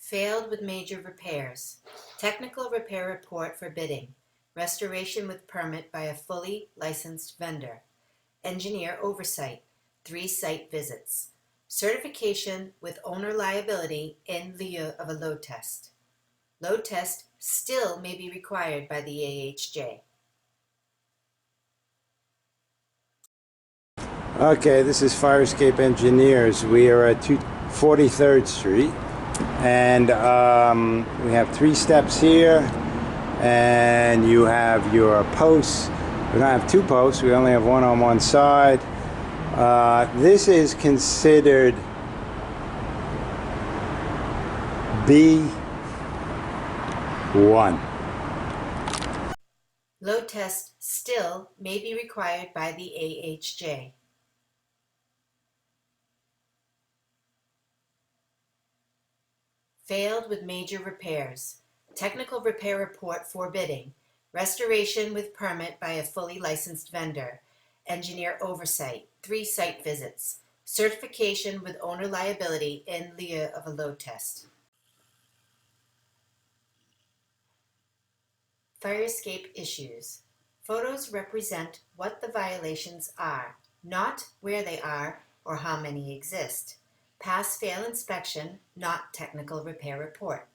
Failed with major repairs. Technical repair report for bidding. Restoration with permit by a fully licensed vendor. Engineer oversight. 3 site visits. Certification with owner liability in lieu of a load test. Load test still may be required by the AHJ. Okay, this is Fire Escape Engineers. We are at 43rd Street, and we have 3 steps here, and you have your posts. We don't have 2 posts, we only have 1 on one side. This is considered B1. Load test still may be required by the AHJ. Failed with major repairs. Technical repair report for bidding. Restoration with permit by a fully licensed vendor. Engineer oversight. 3 site visits. Certification with owner liability in lieu of a load test. Fire escape issues. Photos represent what the violations are, not where they are or how many exist. Pass-fail inspection, not technical repair report.